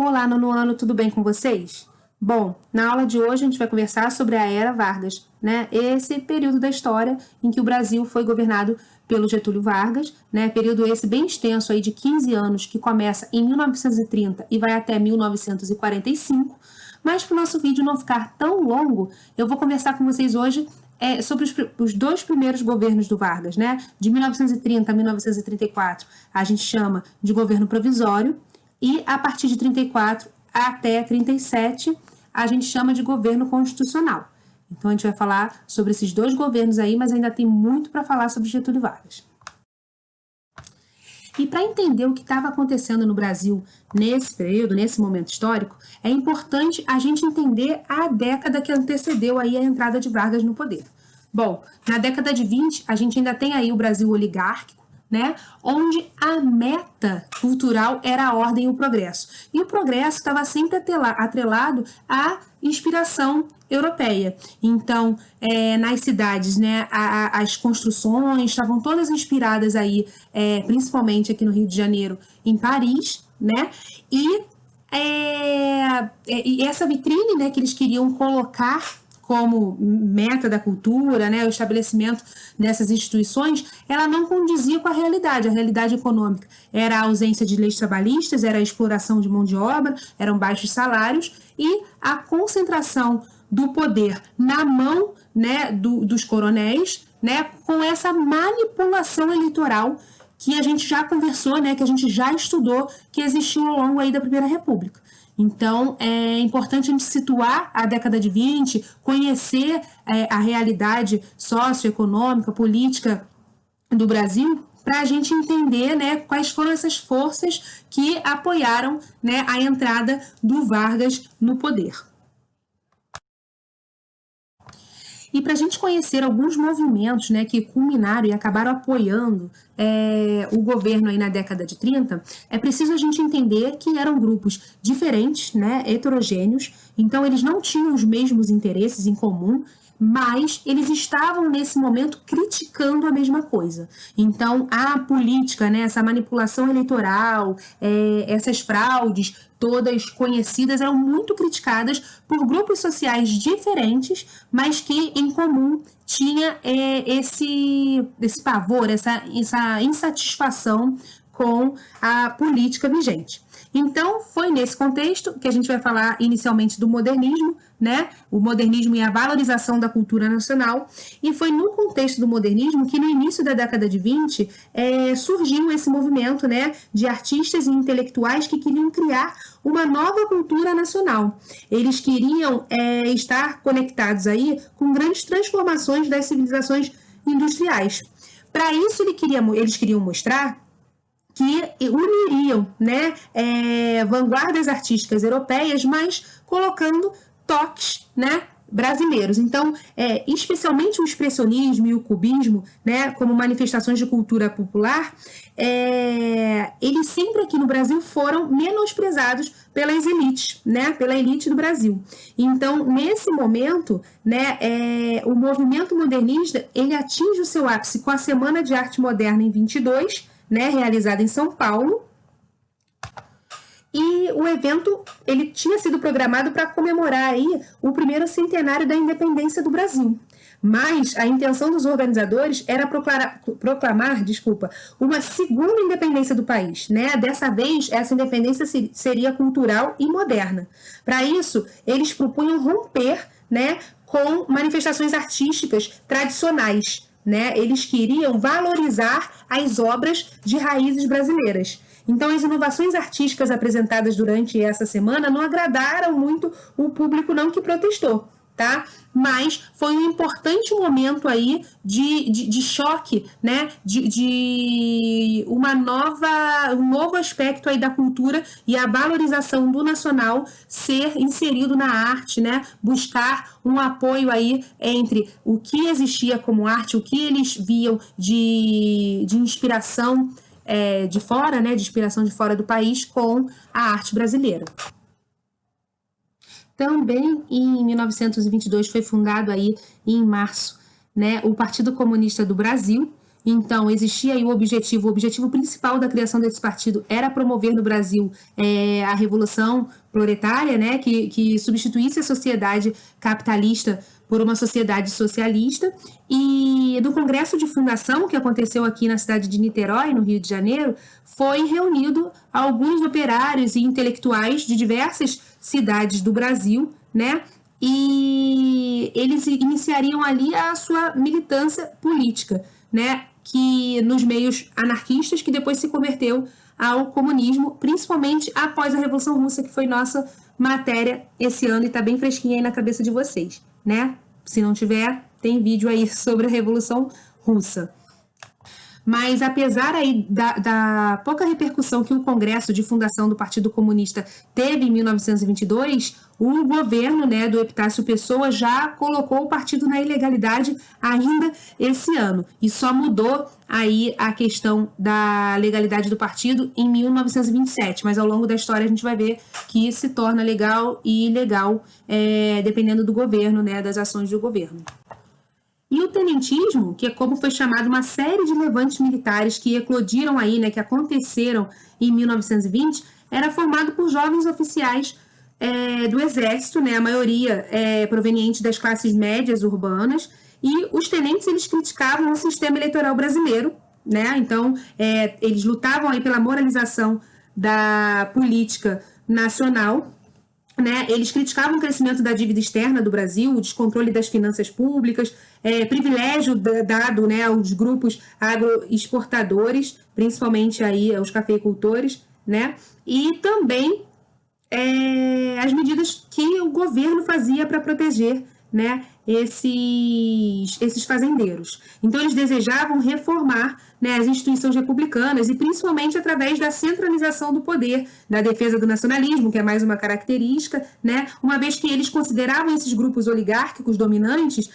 Olá, nono ano, tudo bem com vocês? Bom, na aula de hoje a gente vai conversar sobre a Era Vargas, né? Esse período da história em que o Brasil foi governado pelo Getúlio Vargas, né? Período esse bem extenso aí de 15 anos, que começa em 1930 e vai até 1945. Mas para o nosso vídeo não ficar tão longo, eu vou conversar com vocês hoje sobre os dois primeiros governos do Vargas, né? De 1930 a 1934, a gente chama de governo provisório, e a partir de 34 até 37, a gente chama de governo constitucional. Então, a gente vai falar sobre esses dois governos aí, mas ainda tem muito para falar sobre Getúlio Vargas. E para entender o que estava acontecendo no Brasil nesse período, nesse momento histórico, é importante a gente entender a década que antecedeu aí a entrada de Vargas no poder. Bom, na década de 20, a gente ainda tem aí o Brasil oligárquico, né, onde a meta cultural era a ordem e o progresso. E o progresso estava sempre atrelado à inspiração europeia. Então, nas cidades, né, as construções estavam todas inspiradas aí, principalmente aqui no Rio de Janeiro, em Paris, né, e essa vitrine, né, que eles queriam colocar como meta da cultura, né, o estabelecimento dessas instituições, ela não condizia com a realidade econômica. Era a ausência de leis trabalhistas, era a exploração de mão de obra, eram baixos salários e a concentração do poder na mão, né, dos coronéis, né, com essa manipulação eleitoral que a gente já conversou, né, que a gente já estudou, que existiu ao longo aí da Primeira República. Então, é importante a gente situar a década de 20, conhecer a realidade socioeconômica, política do Brasil, para a gente entender, né, quais foram essas forças que apoiaram, né, a entrada do Vargas no poder. E para a gente conhecer alguns movimentos, né, que culminaram e acabaram apoiando o governo aí na década de 30, é preciso a gente entender que eram grupos diferentes, né, heterogêneos, então eles não tinham os mesmos interesses em comum, mas eles estavam nesse momento criticando a mesma coisa. Então, a política, né, essa manipulação eleitoral, essas fraudes, todas conhecidas, eram muito criticadas por grupos sociais diferentes, mas que em comum tinha esse pavor, essa insatisfação com a política vigente. Então, foi nesse contexto que a gente vai falar inicialmente do modernismo, né? O modernismo e a valorização da cultura nacional. E foi no contexto do modernismo que, no início da década de 20, surgiu esse movimento, né, de artistas e intelectuais que queriam criar uma nova cultura nacional. Eles queriam estar conectados aí com grandes transformações das civilizações industriais. Para isso, eles queriam mostrar que uniriam, né, vanguardas artísticas europeias, mas colocando toques, né, brasileiros. Então, especialmente o expressionismo e o cubismo, né, como manifestações de cultura popular, eles sempre aqui no Brasil foram menosprezados pelas elites, né, pela elite do Brasil. Então, nesse momento, né, o movimento modernista, ele atinge o seu ápice com a Semana de Arte Moderna em 22, né, realizada em São Paulo, e o evento ele tinha sido programado para comemorar aí o primeiro centenário da independência do Brasil. Mas a intenção dos organizadores era proclamar, uma segunda independência do país, né? Dessa vez, essa independência seria cultural e moderna. Para isso, eles propunham romper, né, com manifestações artísticas tradicionais, né? Eles queriam valorizar as obras de raízes brasileiras. Então, as inovações artísticas apresentadas durante essa semana não agradaram muito o público não que protestou, tá? Mas foi um importante momento aí de choque, né? De um novo aspecto aí da cultura e a valorização do nacional ser inserido na arte, né? Buscar um apoio aí entre o que existia como arte, o que eles viam de inspiração de fora, né? De inspiração de fora do país com a arte brasileira. Também em 1922 foi fundado aí em março, né, o Partido Comunista do Brasil, Então, existia aí o objetivo principal da criação desse partido era promover no Brasil a revolução proletária, né, que substituísse a sociedade capitalista por uma sociedade socialista. E no Congresso de Fundação, que aconteceu aqui na cidade de Niterói, no Rio de Janeiro, foi reunido alguns operários e intelectuais de diversas cidades do Brasil, né, e eles iniciariam ali a sua militância política, né, que nos meios anarquistas, que depois se converteu ao comunismo, principalmente após a Revolução Russa, que foi nossa matéria esse ano e está bem fresquinha aí na cabeça de vocês, né? Se não tiver, tem vídeo aí sobre a Revolução Russa. Mas apesar aí da pouca repercussão que o Congresso de Fundação do Partido Comunista teve em 1922, o governo, né, do Epitácio Pessoa já colocou o partido na ilegalidade ainda esse ano. E só mudou aí a questão da legalidade do partido em 1927. Mas ao longo da história a gente vai ver que se torna legal e ilegal, dependendo do governo, né, das ações do governo. E o tenentismo, que é como foi chamado uma série de levantes militares que eclodiram aí, né, que aconteceram em 1920, era formado por jovens oficiais do Exército, né, a maioria proveniente das classes médias urbanas, e os tenentes eles criticavam o sistema eleitoral brasileiro, né, então eles lutavam aí pela moralização da política nacional, né, eles criticavam o crescimento da dívida externa do Brasil, o descontrole das finanças públicas, privilégio dado, né, aos grupos agroexportadores, principalmente aí aos cafeicultores, né, e também as medidas que o governo fazia para proteger, né, esses fazendeiros. Então, eles desejavam reformar, né, as instituições republicanas e principalmente através da centralização do poder, da defesa do nacionalismo, que é mais uma característica, né, uma vez que eles consideravam esses grupos oligárquicos dominantes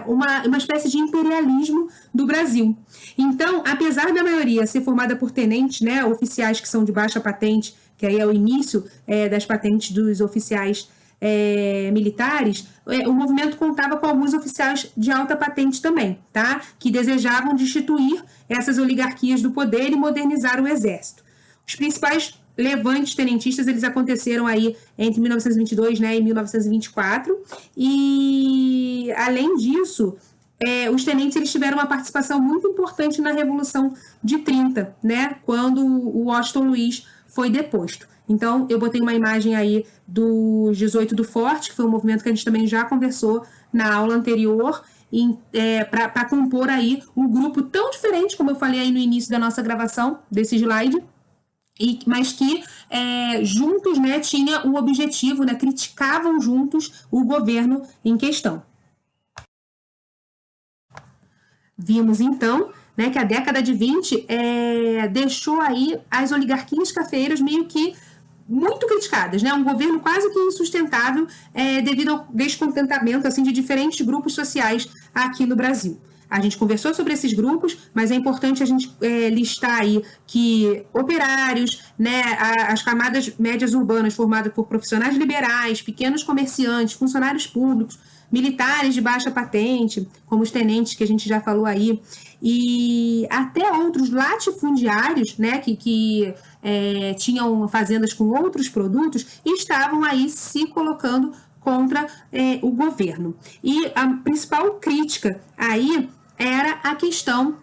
uma espécie de imperialismo do Brasil. Então, apesar da maioria ser formada por tenentes, né, oficiais que são de baixa patente, que aí é o início das patentes dos oficiais militares, o movimento contava com alguns oficiais de alta patente também, tá? Que desejavam destituir essas oligarquias do poder e modernizar o exército. Os principais levantes tenentistas, eles aconteceram aí entre 1922, né, e 1924, e além disso, os tenentes eles tiveram uma participação muito importante na Revolução de 30, né, quando o Washington Luiz foi deposto. Então, eu botei uma imagem aí dos 18 do Forte, que foi um movimento que a gente também já conversou na aula anterior, para compor aí um grupo tão diferente, como eu falei aí no início da nossa gravação, desse slide, mas que juntos, né, tinha um objetivo, né, criticavam juntos o governo em questão. Vimos, então, né, que a década de 20 deixou aí as oligarquias cafeeiras meio que muito criticadas, né? Um governo quase que insustentável devido ao descontentamento assim, de diferentes grupos sociais aqui no Brasil. A gente conversou sobre esses grupos, mas é importante a gente listar aí que operários, né, as camadas médias urbanas formadas por profissionais liberais, pequenos comerciantes, funcionários públicos, militares de baixa patente, como os tenentes que a gente já falou aí, e até outros latifundiários, né, que tinham fazendas com outros produtos e estavam aí se colocando contra o governo. E a principal crítica aí era a questão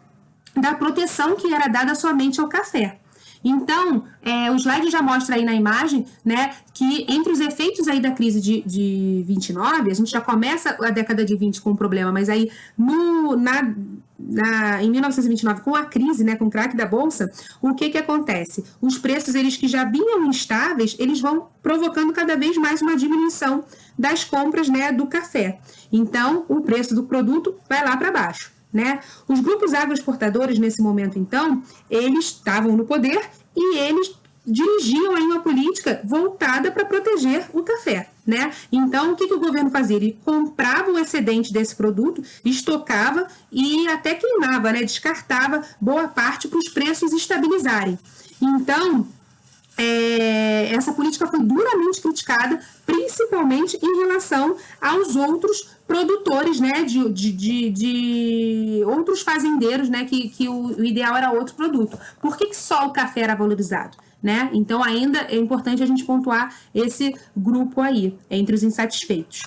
da proteção que era dada somente ao café. Então, o slide já mostra aí na imagem, né, que entre os efeitos aí da crise de 29, a gente já começa a década de 20 com um problema, mas aí em 1929, com a crise, né, com o craque da Bolsa, o que acontece? Os preços, eles que já vinham instáveis, eles vão provocando cada vez mais uma diminuição das compras, né, do café. Então, o preço do produto vai lá para baixo, né? Os grupos agroexportadores, nesse momento, então, eles estavam no poder e eles dirigiam aí uma política voltada para proteger o café, né? Então, o que o governo fazia? Ele comprava o excedente desse produto, estocava e até queimava, né? Descartava boa parte para os preços estabilizarem. Então, essa política foi duramente criticada, principalmente em relação aos outros produtores, né, de outros fazendeiros, né, que o ideal era outro produto. Por que só o café era valorizado? Né? Então, ainda é importante a gente pontuar esse grupo aí, entre os insatisfeitos.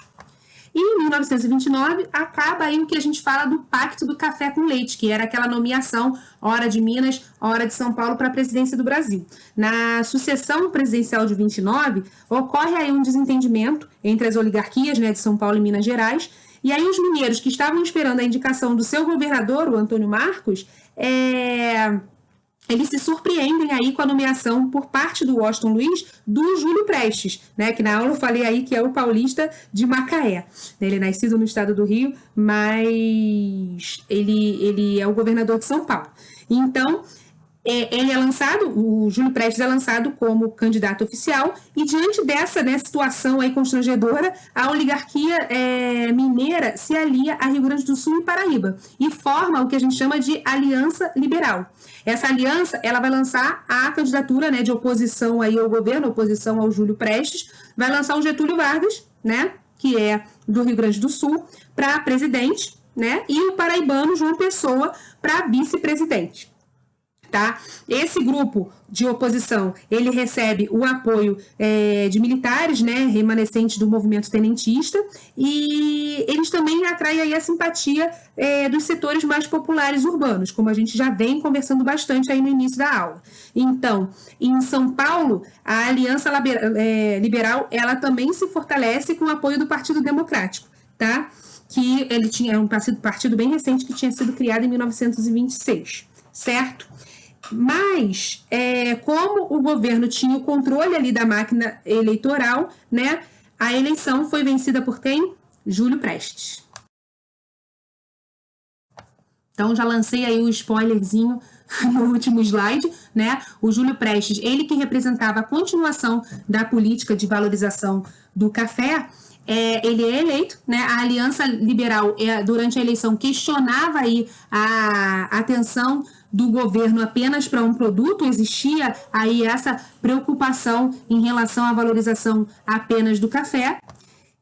E em 1929, acaba aí o que a gente fala do Pacto do Café com Leite, que era aquela nomeação, hora de Minas, hora de São Paulo, para a presidência do Brasil. Na sucessão presidencial de 29, ocorre aí um desentendimento entre as oligarquias, né, de São Paulo e Minas Gerais, e aí os mineiros que estavam esperando a indicação do seu governador, o Antônio Marcos, eles se surpreendem aí com a nomeação por parte do Washington Luiz do Júlio Prestes, né, que na aula eu falei aí que é o paulista de Macaé. Ele é nascido no estado do Rio, mas ele é o governador de São Paulo. Então, ele é lançado, o Júlio Prestes é lançado como candidato oficial, e diante dessa, né, situação aí constrangedora, a oligarquia mineira se alia a Rio Grande do Sul e Paraíba, e forma o que a gente chama de Aliança Liberal. Essa aliança, ela vai lançar a candidatura, né, de oposição aí ao governo, oposição ao Júlio Prestes, vai lançar o Getúlio Vargas, né, que é do Rio Grande do Sul, para presidente, né, e o paraibano João Pessoa para vice-presidente. Tá? Esse grupo de oposição, ele recebe o apoio de militares, né, remanescentes do movimento tenentista, e eles também atraem aí a simpatia dos setores mais populares urbanos, como a gente já vem conversando bastante aí no início da aula. Então, em São Paulo, a Aliança Liberal, ela também se fortalece com o apoio do Partido Democrático, tá? Que ele tinha um partido bem recente que tinha sido criado em 1926, certo? Mas, como o governo tinha o controle ali da máquina eleitoral, né, a eleição foi vencida por quem? Júlio Prestes. Então, já lancei aí o spoilerzinho no último slide, né? O Júlio Prestes, ele que representava a continuação da política de valorização do café, ele é eleito, né? A Aliança Liberal, durante a eleição, questionava aí a atenção do governo apenas para um produto, existia aí essa preocupação em relação à valorização apenas do café,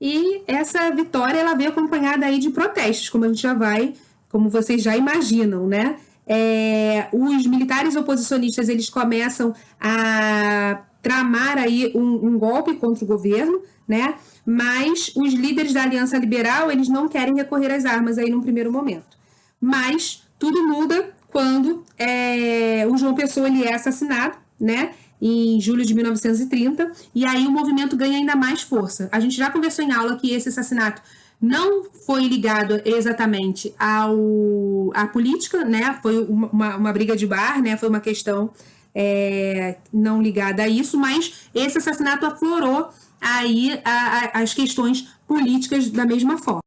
e essa vitória ela veio acompanhada aí de protestos, como vocês já imaginam, né? Os militares oposicionistas, eles começam a tramar aí um golpe contra o governo, né? Mas os líderes da Aliança Liberal, eles não querem recorrer às armas aí num primeiro momento. Mas tudo muda quando o João Pessoa ele é assassinado, né, em julho de 1930, e aí o movimento ganha ainda mais força. A gente já conversou em aula que esse assassinato não foi ligado exatamente à política, né, foi uma briga de bar, né, foi uma questão não ligada a isso, mas esse assassinato aflorou aí as questões políticas da mesma forma.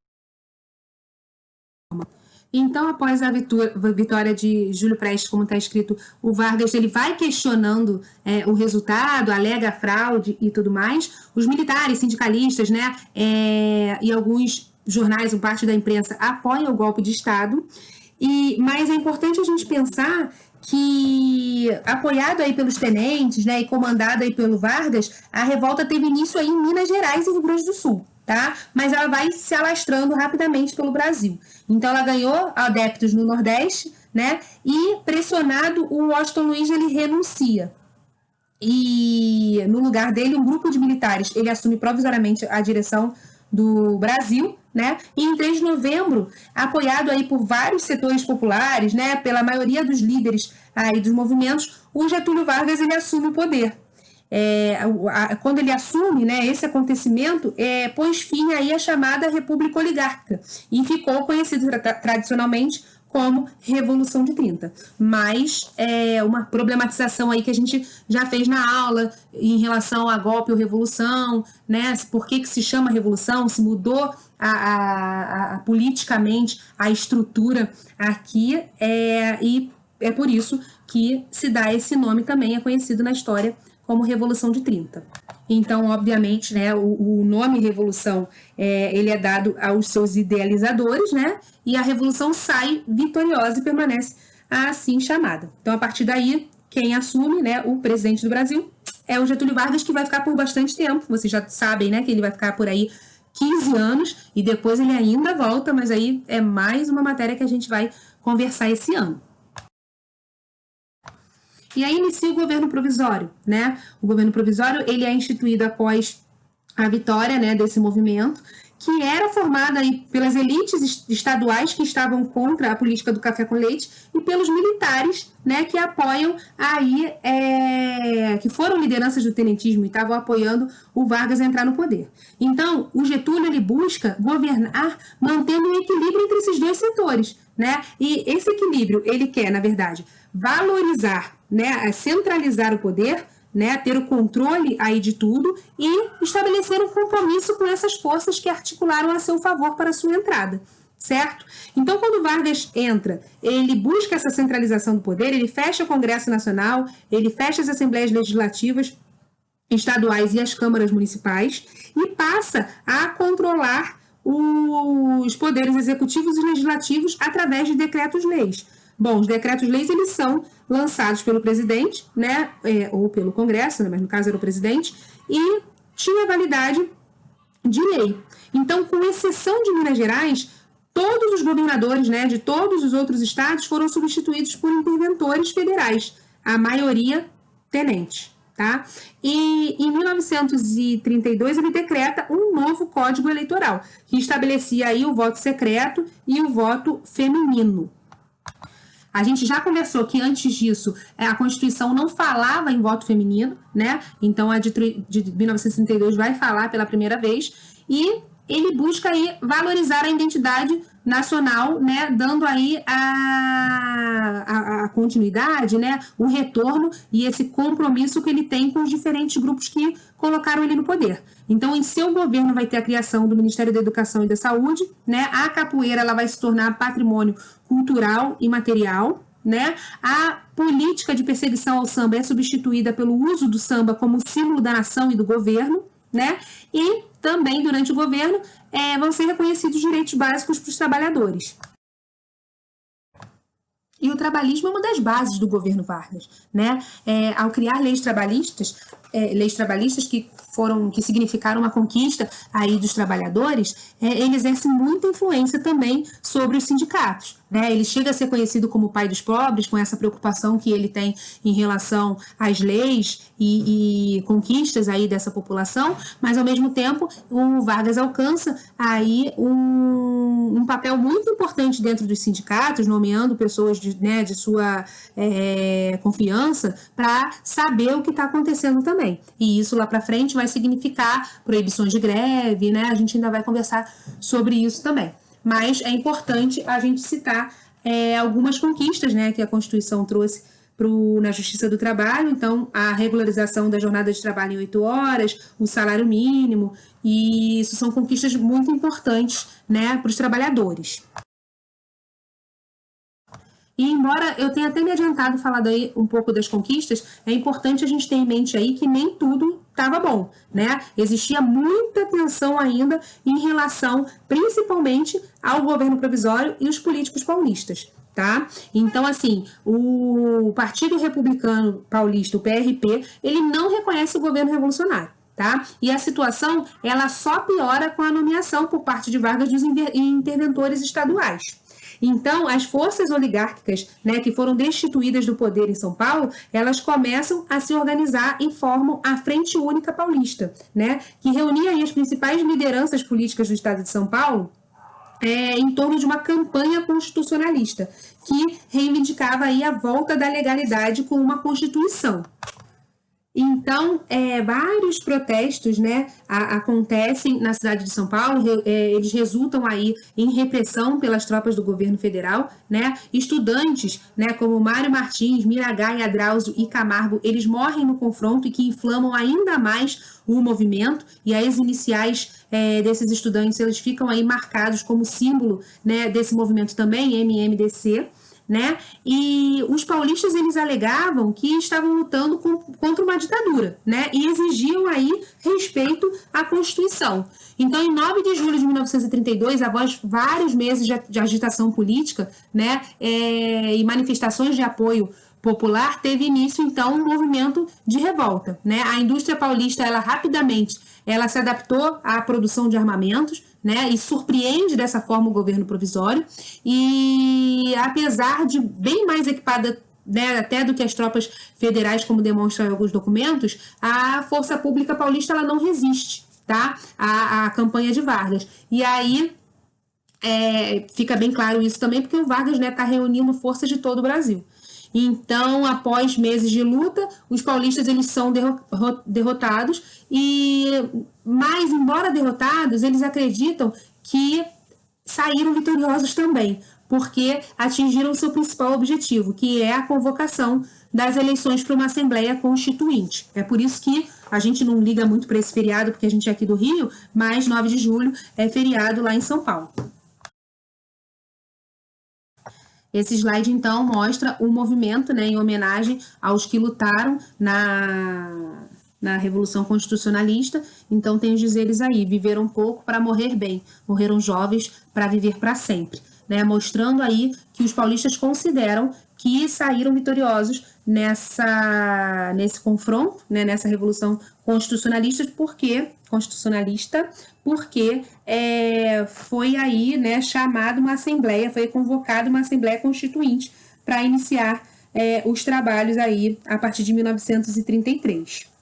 Então, após a vitória de Júlio Prestes, como está escrito, o Vargas ele vai questionando o resultado, alega fraude e tudo mais. Os militares, sindicalistas, né, e alguns jornais, parte da imprensa, apoiam o golpe de Estado. Mas é importante a gente pensar que, apoiado aí pelos tenentes, né, e comandado aí pelo Vargas, a revolta teve início aí em Minas Gerais e Rio Grande do Sul. Tá? Mas ela vai se alastrando rapidamente pelo Brasil. Então, ela ganhou adeptos no Nordeste, né? E, pressionado, o Washington Luiz ele renuncia. E, no lugar dele, um grupo de militares ele assume provisoriamente a direção do Brasil, né? E em 3 de novembro, apoiado aí por vários setores populares, né? Pela maioria dos líderes aí dos movimentos, o Getúlio Vargas ele assume o poder. Quando ele assume, né, esse acontecimento, pôs fim aí à chamada República Oligárquica e ficou conhecido tradicionalmente como Revolução de 30. Mas uma problematização aí que a gente já fez na aula em relação a golpe ou revolução, né, por que se chama revolução, se mudou politicamente a estrutura aqui, e é por isso que se dá esse nome também, é conhecido na história como Revolução de 30. Então, obviamente, né, o nome Revolução ele é dado aos seus idealizadores, né, e a Revolução sai vitoriosa e permanece assim chamada. Então, a partir daí, quem assume, né, o presidente do Brasil é o Getúlio Vargas, que vai ficar por bastante tempo. Vocês já sabem, né, que ele vai ficar por aí 15 anos e depois ele ainda volta, mas aí é mais uma matéria que a gente vai conversar esse ano. E aí inicia o governo provisório, né? O governo provisório, ele é instituído após a vitória, né, desse movimento, que era formada aí pelas elites estaduais que estavam contra a política do café com leite e pelos militares, né, que apoiam aí, que foram lideranças do tenentismo e estavam apoiando o Vargas a entrar no poder. Então, o Getúlio, ele busca governar mantendo um equilíbrio entre esses dois setores, né? E esse equilíbrio, ele quer, na verdade, valorizar, né, centralizar o poder, né, ter o controle aí de tudo e estabelecer um compromisso com essas forças que articularam a seu favor para a sua entrada, certo? Então, quando Vargas entra, ele busca essa centralização do poder, ele fecha o Congresso Nacional, ele fecha as Assembleias Legislativas estaduais e as câmaras municipais e passa a controlar os poderes executivos e legislativos através de decretos-leis. Bom, os decretos-leis, eles são lançados pelo presidente, né, ou pelo Congresso, né, mas no caso era o presidente, e tinha validade de lei. Então, com exceção de Minas Gerais, todos os governadores, né, de todos os outros estados foram substituídos por interventores federais, a maioria tenentes. Tá? E em 1932 ele decreta um novo Código Eleitoral, que estabelecia aí o voto secreto e o voto feminino. A gente já conversou que antes disso a Constituição não falava em voto feminino, né? Então a de 1932 vai falar pela primeira vez e ele busca aí valorizar a identidade nacional, né, dando aí a continuidade, né, o retorno e esse compromisso que ele tem com os diferentes grupos que colocaram ele no poder. Então, em seu governo vai ter a criação do Ministério da Educação e da Saúde, né, a capoeira ela vai se tornar patrimônio cultural e material, né, a política de perseguição ao samba é substituída pelo uso do samba como símbolo da nação e do governo, né, e também, durante o governo, vão ser reconhecidos direitos básicos para os trabalhadores. E o trabalhismo é uma das bases do governo Vargas, né? Ao criar leis trabalhistas que significaram uma conquista aí dos trabalhadores, ele exerce muita influência também sobre os sindicatos, né? Ele chega a ser conhecido como o pai dos pobres, com essa preocupação que ele tem em relação às leis e conquistas aí dessa população, mas ao mesmo tempo o Vargas alcança aí um papel muito importante dentro dos sindicatos, nomeando pessoas de sua confiança para saber o que está acontecendo também. E isso lá para frente vai significar proibições de greve, né? A gente ainda vai conversar sobre isso também. Mas é importante a gente citar algumas conquistas, né, que a Constituição trouxe na Justiça do Trabalho. Então, a regularização da jornada de trabalho em 8 horas, o salário mínimo, e isso são conquistas muito importantes, né, para os trabalhadores. E embora eu tenha até me adiantado falado aí um pouco das conquistas, é importante a gente ter em mente aí que nem tudo estava bom, né? Existia muita tensão ainda em relação, principalmente, ao governo provisório e os políticos paulistas, tá? Então, assim, o Partido Republicano Paulista, o PRP, ele não reconhece o governo revolucionário. Tá? E a situação ela só piora com a nomeação por parte de Vargas dos interventores estaduais. Então, as forças oligárquicas, né, que foram destituídas do poder em São Paulo, elas começam a se organizar e formam a Frente Única Paulista, né, que reunia aí as principais lideranças políticas do estado de São Paulo em torno de uma campanha constitucionalista, que reivindicava aí a volta da legalidade com uma Constituição. Então, vários protestos, né, acontecem na cidade de São Paulo, eles resultam aí em repressão pelas tropas do governo federal, né, estudantes, né, como Mário Martins, Miragaia, Adrauzio e Camargo, eles morrem no confronto e que inflamam ainda mais o movimento, e as iniciais desses estudantes, eles ficam aí marcados como símbolo, né, desse movimento também, MMDC, né? E os paulistas eles alegavam que estavam lutando contra uma ditadura, né? E exigiam aí respeito à Constituição. Então, em 9 de julho de 1932, após vários meses de agitação política, né, e manifestações de apoio popular, teve início, então, um movimento de revolta, né? A indústria paulista, ela rapidamente, ela se adaptou à produção de armamentos, né? E surpreende dessa forma o governo provisório. E apesar de bem mais equipada, né, até do que as tropas federais, como demonstram alguns documentos, a força pública paulista ela não resiste, tá? A campanha de Vargas. E aí fica bem claro isso também, porque o Vargas está reunindo forças de todo o Brasil. Então, após meses de luta, os paulistas eles são derrotados, mas, embora derrotados, eles acreditam que saíram vitoriosos também, porque atingiram seu principal objetivo, que é a convocação das eleições para uma Assembleia Constituinte. É por isso que a gente não liga muito para esse feriado, porque a gente é aqui do Rio, mas 9 de julho é feriado lá em São Paulo. Esse slide, então, mostra o movimento, né, em homenagem aos que lutaram na Revolução Constitucionalista. Então, tem os dizeres aí: viveram pouco para morrer bem, morreram jovens para viver para sempre. Né, mostrando aí que os paulistas consideram que saíram vitoriosos nesse confronto, né, nessa Revolução Constitucionalista, porque foi aí, né, chamada uma Assembleia, foi convocada uma Assembleia Constituinte para iniciar os trabalhos aí a partir de 1933.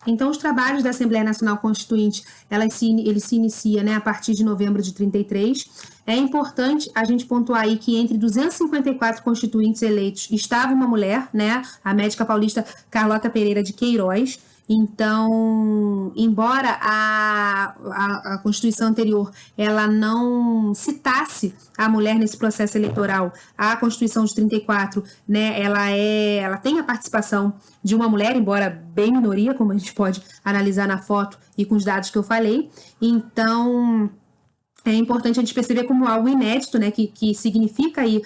Então, os trabalhos da Assembleia Nacional Constituinte, ele se inicia, né, a partir de novembro de 33. É importante a gente pontuar aí que entre 254 constituintes eleitos estava uma mulher, né, a médica paulista Carlota Pereira de Queiroz. Então, embora a Constituição anterior ela não citasse a mulher nesse processo eleitoral, a Constituição de 34, né, ela tem a participação de uma mulher, embora bem minoria, como a gente pode analisar na foto e com os dados que eu falei. Então, é importante a gente perceber como algo inédito, né, que significa aí,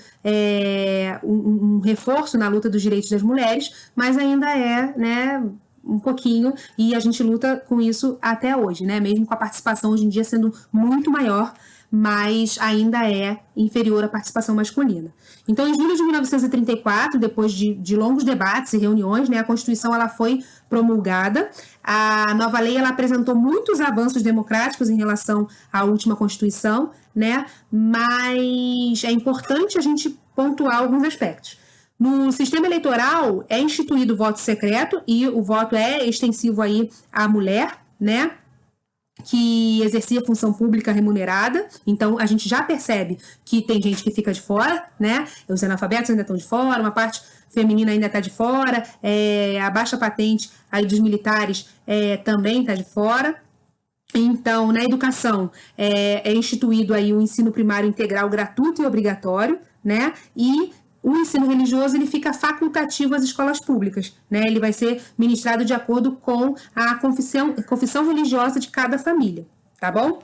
um reforço na luta dos direitos das mulheres, mas ainda né, um pouquinho, e a gente luta com isso até hoje, né? Mesmo com a participação hoje em dia sendo muito maior, mas ainda é inferior à participação masculina. Então, em julho de 1934, depois de longos debates e reuniões, né, a Constituição ela foi promulgada. A nova lei ela apresentou muitos avanços democráticos em relação à última Constituição, né? Mas é importante a gente pontuar alguns aspectos. No sistema eleitoral é instituído o voto secreto e o voto é extensivo aí à mulher, né, que exercia função pública remunerada. Então, a gente já percebe que tem gente que fica de fora, né, os analfabetos ainda estão de fora, uma parte feminina ainda está de fora, a baixa patente aí dos militares também está de fora. Então, na educação, é instituído aí o ensino primário integral gratuito e obrigatório, né, e o ensino religioso ele fica facultativo às escolas públicas, né? Ele vai ser ministrado de acordo com a confissão religiosa de cada família, tá bom?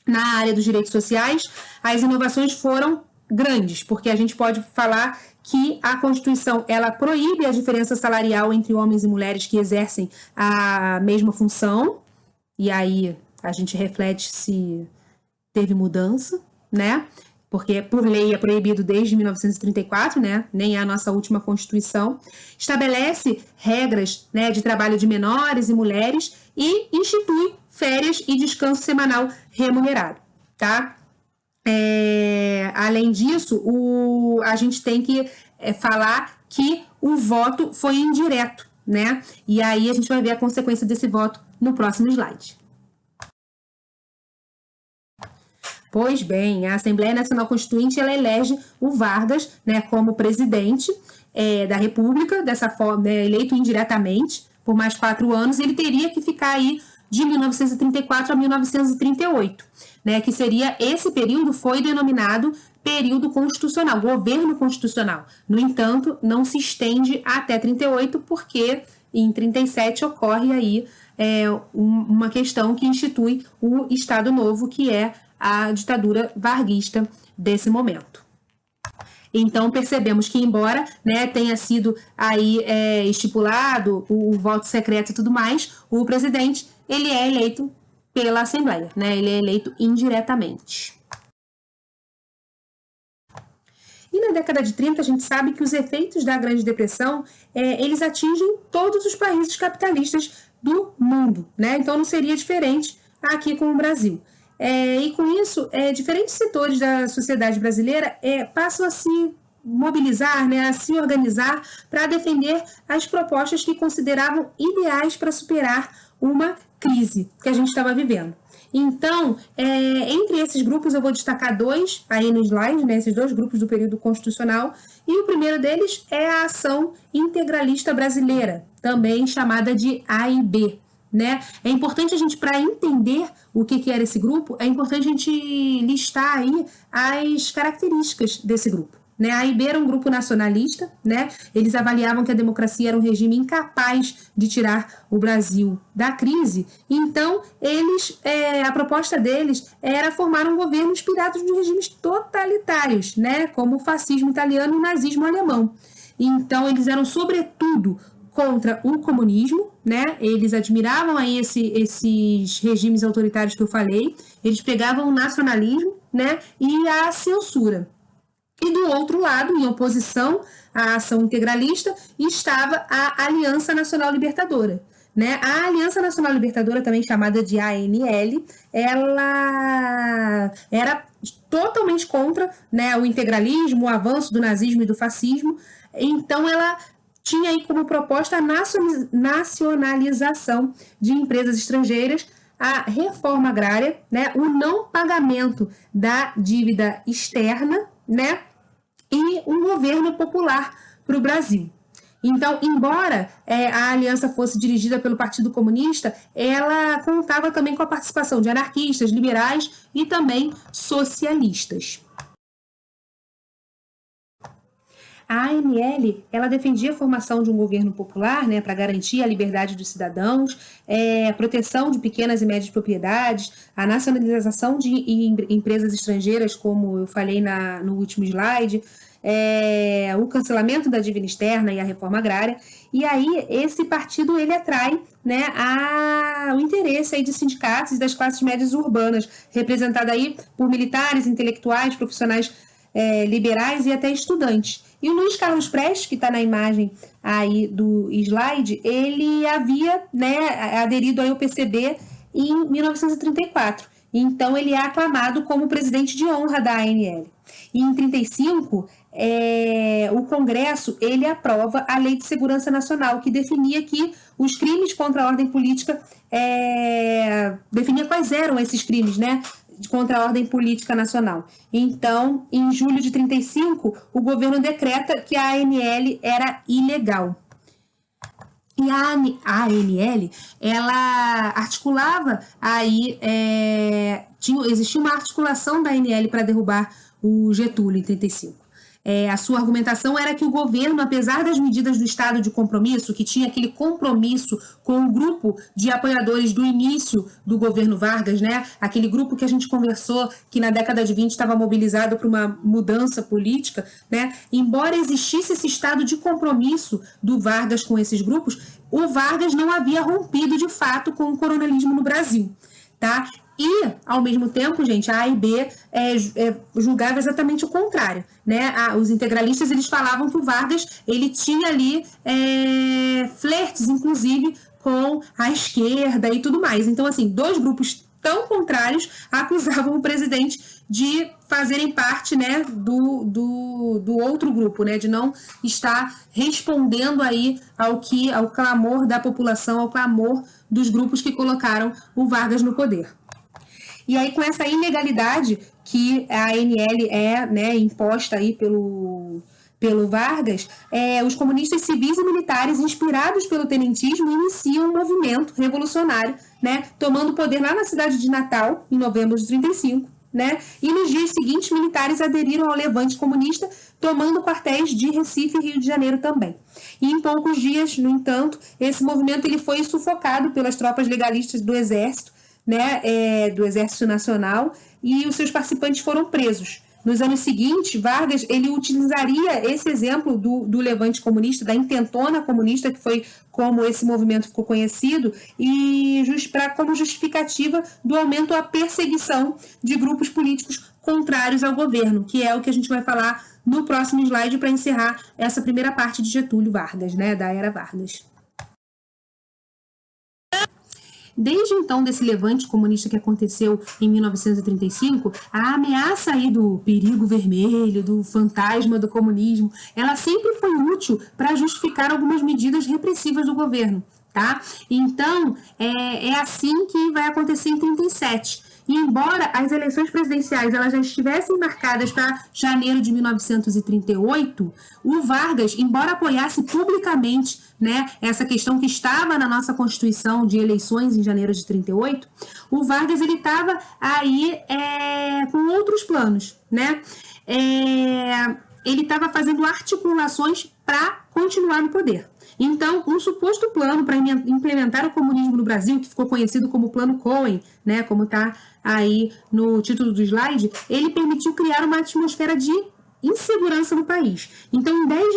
Na área dos direitos sociais, as inovações foram grandes, porque a gente pode falar que a Constituição ela proíbe a diferença salarial entre homens e mulheres que exercem a mesma função, e aí a gente reflete se teve mudança, né? Porque por lei é proibido desde 1934, né? Nem é a nossa última Constituição. Estabelece regras, né, de trabalho de menores e mulheres e institui férias e descanso semanal remunerado, tá? Além disso, a gente tem que falar que o voto foi indireto, né? E aí a gente vai ver a consequência desse voto no próximo slide. Pois bem, a Assembleia Nacional Constituinte ela elege o Vargas, né, como presidente da República, dessa forma, eleito indiretamente por mais 4 anos. Ele teria que ficar aí de 1934 a 1938, né, que seria esse período foi denominado período constitucional, governo constitucional. No entanto, não se estende até 38, porque em 37 ocorre aí uma questão que institui o Estado Novo, que é a ditadura varguista desse momento. Então, percebemos que, embora, né, tenha sido aí estipulado o voto secreto e tudo mais, o presidente ele é eleito pela Assembleia, né, ele é eleito indiretamente. E na década de 30, a gente sabe que os efeitos da Grande Depressão, eles atingem todos os países capitalistas do mundo, né? Então não seria diferente aqui com o Brasil. E com isso, diferentes setores da sociedade brasileira passam a se mobilizar, né, a se organizar para defender as propostas que consideravam ideais para superar uma crise que a gente estava vivendo. Então, entre esses grupos, eu vou destacar dois aí no slide, né, esses dois grupos do período constitucional, e o primeiro deles é a Ação Integralista Brasileira, também chamada de AIB. Né? É importante a gente, para entender o que era esse grupo, é importante a gente listar aí as características desse grupo. Né? A AIB era um grupo nacionalista, né? Eles avaliavam que a democracia era um regime incapaz de tirar o Brasil da crise, então a proposta deles era formar um governo inspirado em regimes totalitários, né? Como o fascismo italiano e o nazismo alemão. Então eles eram sobretudo contra o comunismo, né? Eles admiravam aí esses regimes autoritários que eu falei, eles pregavam o nacionalismo, né? E a censura. E do outro lado, em oposição à ação integralista, estava a Aliança Nacional Libertadora. Né? A Aliança Nacional Libertadora, também chamada de ANL, ela era totalmente contra, né, o integralismo, o avanço do nazismo e do fascismo. Então, ela tinha aí como proposta a nacionalização de empresas estrangeiras, a reforma agrária, né, o não pagamento da dívida externa, né, e um governo popular para o Brasil. Então, embora a aliança fosse dirigida pelo Partido Comunista, ela contava também com a participação de anarquistas, liberais e também socialistas. A ANL, ela defendia a formação de um governo popular, né, para garantir a liberdade dos cidadãos, a proteção de pequenas e médias propriedades, a nacionalização de empresas estrangeiras, como eu falei no último slide, o cancelamento da dívida externa e a reforma agrária. E aí esse partido ele atrai, né, o interesse aí de sindicatos e das classes médias urbanas, representada aí por militares, intelectuais, profissionais liberais e até estudantes. E o Luiz Carlos Prestes, que está na imagem aí do slide, ele havia, né, aderido ao PCB em 1934. Então, ele é aclamado como presidente de honra da ANL. E em 1935, o Congresso ele aprova a Lei de Segurança Nacional, que definia que os crimes contra a ordem política, definia quais eram esses crimes, né, contra a ordem política nacional. Então, em julho de 1935, o governo decreta que a ANL era ilegal. E a ANL, ela articulava aí, existia uma articulação da ANL para derrubar o Getúlio em 1935. A sua argumentação era que o governo, apesar das medidas do estado de compromisso, que tinha aquele compromisso com o grupo de apoiadores do início do governo Vargas, né? Aquele grupo que a gente conversou, que na década de 20 estava mobilizado para uma mudança política, né? Embora existisse esse estado de compromisso do Vargas com esses grupos, o Vargas não havia rompido de fato com o coronelismo no Brasil, tá? E, ao mesmo tempo, gente, a AIB julgava exatamente o contrário, né? Os integralistas, eles falavam que o Vargas, ele tinha ali flertes, inclusive, com a esquerda e tudo mais. Então, assim, dois grupos tão contrários acusavam o presidente de fazerem parte, né, do outro grupo, né, de não estar respondendo aí ao clamor da população, ao clamor dos grupos que colocaram o Vargas no poder. E aí, com essa ilegalidade que a ANL né, imposta aí pelo Vargas, os comunistas civis e militares, inspirados pelo tenentismo, iniciam um movimento revolucionário, né, tomando poder lá na cidade de Natal, em novembro de 1935, né, e nos dias seguintes, militares aderiram ao levante comunista, tomando quartéis de Recife e Rio de Janeiro também. E em poucos dias, no entanto, esse movimento ele foi sufocado pelas tropas legalistas do Exército, né, do Exército Nacional, e os seus participantes foram presos. Nos anos seguintes, Vargas ele utilizaria esse exemplo do levante comunista, da intentona comunista, que foi como esse movimento ficou conhecido, e como justificativa do aumento à perseguição de grupos políticos contrários ao governo, que é o que a gente vai falar no próximo slide para encerrar essa primeira parte de Getúlio Vargas, né, da era Vargas. Desde então, desse levante comunista que aconteceu em 1935, a ameaça aí do perigo vermelho, do fantasma do comunismo, ela sempre foi útil para justificar algumas medidas repressivas do governo, tá? Então, é assim que vai acontecer em 37. E embora as eleições presidenciais elas já estivessem marcadas para janeiro de 1938, o Vargas, embora apoiasse publicamente, né, essa questão que estava na nossa Constituição de eleições em janeiro de 38, o Vargas ele estava aí com outros planos, né? Ele estava fazendo articulações para continuar no poder. Então, um suposto plano para implementar o comunismo no Brasil, que ficou conhecido como Plano Cohen, né, como está aí no título do slide, ele permitiu criar uma atmosfera de insegurança no país. Então, em 10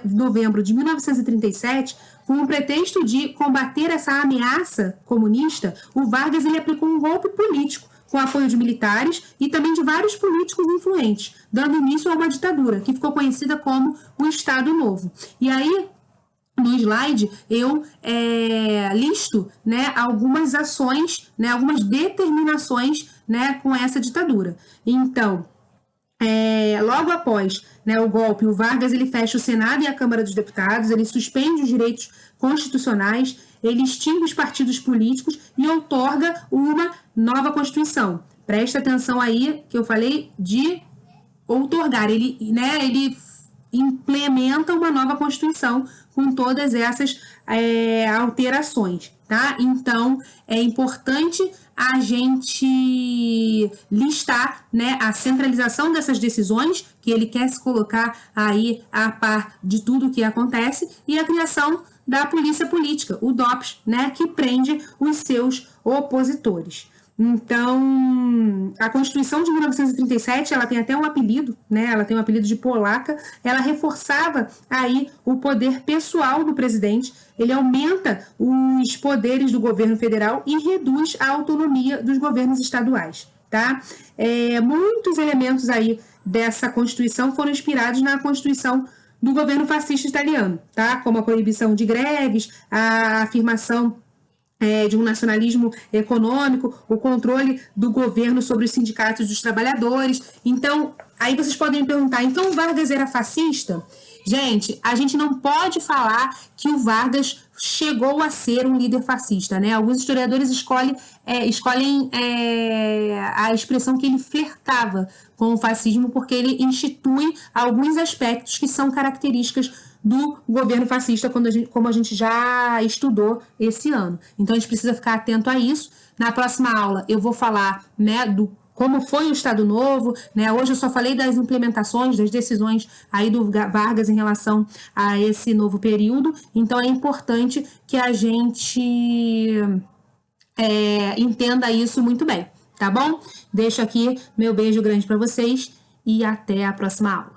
de novembro de 1937, com o pretexto de combater essa ameaça comunista, o Vargas ele aplicou um golpe político com apoio de militares e também de vários políticos influentes, dando início a uma ditadura, que ficou conhecida como o Estado Novo. E aí, no slide, eu listo, né, algumas ações, né, algumas determinações, né, com essa ditadura. Então, logo após, né, o golpe, o Vargas ele fecha o Senado e a Câmara dos Deputados, ele suspende os direitos constitucionais, ele extingue os partidos políticos e outorga uma nova Constituição. Presta atenção aí que eu falei de outorgar, ele implementa uma nova Constituição com todas essas alterações, tá? Então, é importante a gente listar, né, a centralização dessas decisões, que ele quer se colocar aí a par de tudo que acontece, e a criação da polícia política, o DOPS, né, que prende os seus opositores. Então, a Constituição de 1937, ela tem até um apelido, né? Ela tem um apelido de polaca. Ela reforçava aí o poder pessoal do presidente, ele aumenta os poderes do governo federal e reduz a autonomia dos governos estaduais, tá? Muitos elementos aí dessa Constituição foram inspirados na Constituição do governo fascista italiano, tá? Como a proibição de greves, a afirmação de um nacionalismo econômico, o controle do governo sobre os sindicatos dos trabalhadores. Então, aí vocês podem me perguntar, então o Vargas era fascista? Gente, a gente não pode falar que o Vargas chegou a ser um líder fascista, né? Alguns historiadores escolhem a expressão que ele flertava com o fascismo, porque ele institui alguns aspectos que são características do governo fascista, como a gente já estudou esse ano. Então, a gente precisa ficar atento a isso. Na próxima aula, eu vou falar, né, do como foi o Estado Novo, né? Hoje eu só falei das implementações, das decisões aí do Vargas em relação a esse novo período. Então, é importante que a gente entenda isso muito bem, tá bom? Deixo aqui meu beijo grande para vocês e até a próxima aula.